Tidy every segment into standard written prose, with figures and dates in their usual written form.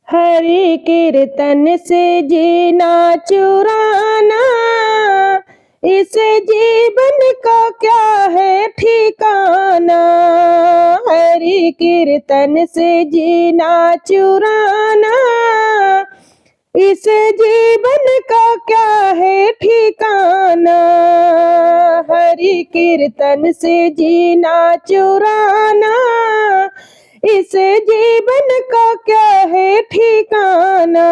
हरि कीर्तन से जीना चुराना, इस जीवन का क्या है ठिकाना। हरि कीर्तन से जीना चुराना, इस जीवन का क्या है ठिकाना। हरि कीर्तन से जीना चुराना, इस जीवन का क्या है ठिकाना।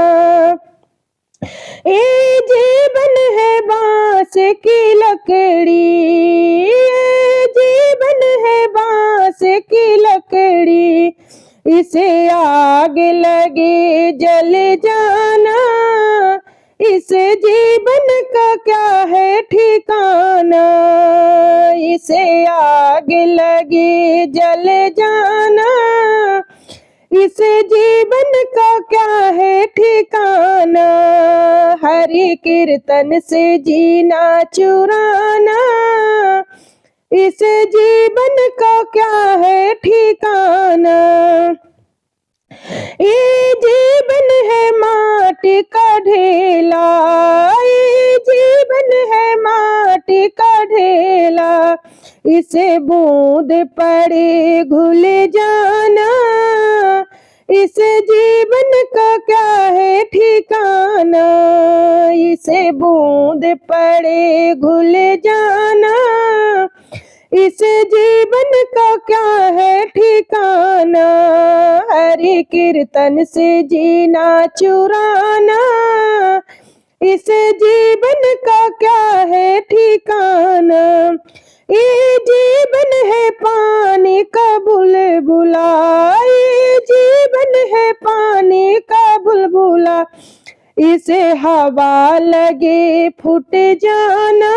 ये जीवन है बांस की लकड़ी, ये जीवन है बांस की लकड़ी, इसे आग लगे जल जाना। इस जीवन का क्या है ठिकाना, इसे आग लगे जल जाना। इस जीवन का क्या है ठिकाना। हरि कीर्तन से जीना चुराना, इस जीवन का क्या है ठिकाना। ये जीवन है माटी का ढेला, ये जीवन है माटी का ढेला, इसे बूंद पड़े घुल जाना। इस जीवन का क्या है ठिकाना, इसे बूंद पड़े घुल जाना। इस जीवन का क्या है ठिकाना। हरि कीर्तन से जीना चुराना, इस जीवन का क्या है ठिकाना। ये जीवन है पानी का बुलबुला, ये जीवन है पानी का बुलबुला, इसे हवा लगे फूट जाना।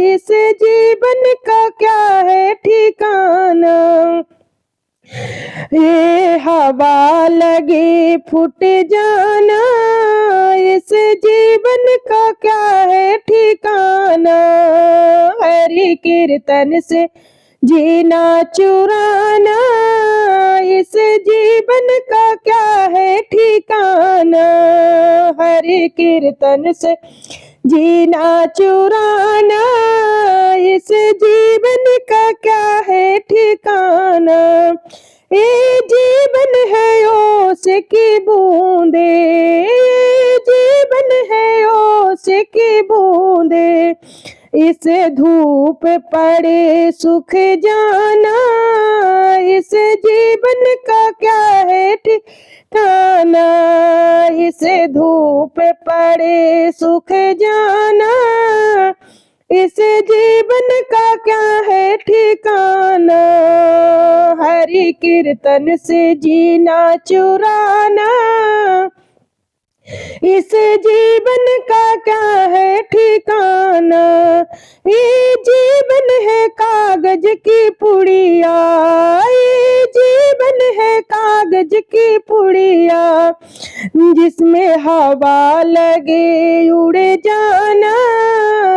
इस जीवन का क्या है ठिकाना। ये हवा लगे फूट जाना, इस जीवन का क्या है ठिकाना। हरि कीर्तन से जीना चुराना, इस जीवन का क्या है ठिकाना। हरि कीर्तन से जीना चुराना, इस जीवन का क्या है ठिकाना। ये जीवन है ओस की बूंदे, ये जीवन है ओस की बूंदे, इस धूप पड़े सूख जाना। इस जीवन का क्या है ठिकाना, इस धूप पड़े सूख जाना। इस जीवन का क्या है ठिकाना। हरि कीर्तन से जीना चुराना, इस जीवन का क्या है ठिकाना। ये जीवन है कागज की पुड़िया, ये जीवन है कागज की पुड़िया, जिसमें हवा लगे उड़ जाना।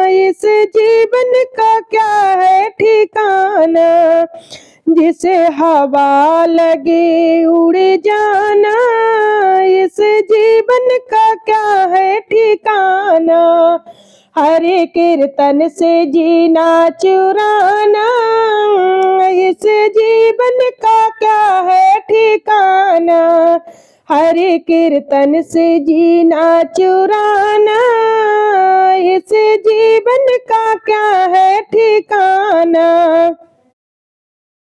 इस जीवन का क्या है ठिकाना, जिसे हवा लगे उड़ जाना। इस जीवन का क्या है ठिकाना। हरि कीर्तन से जीना चुराना, इस जीवन का क्या है ठिकाना। हरि कीर्तन से जीना चुराना, इस जीवन का क्या है ठिकाना।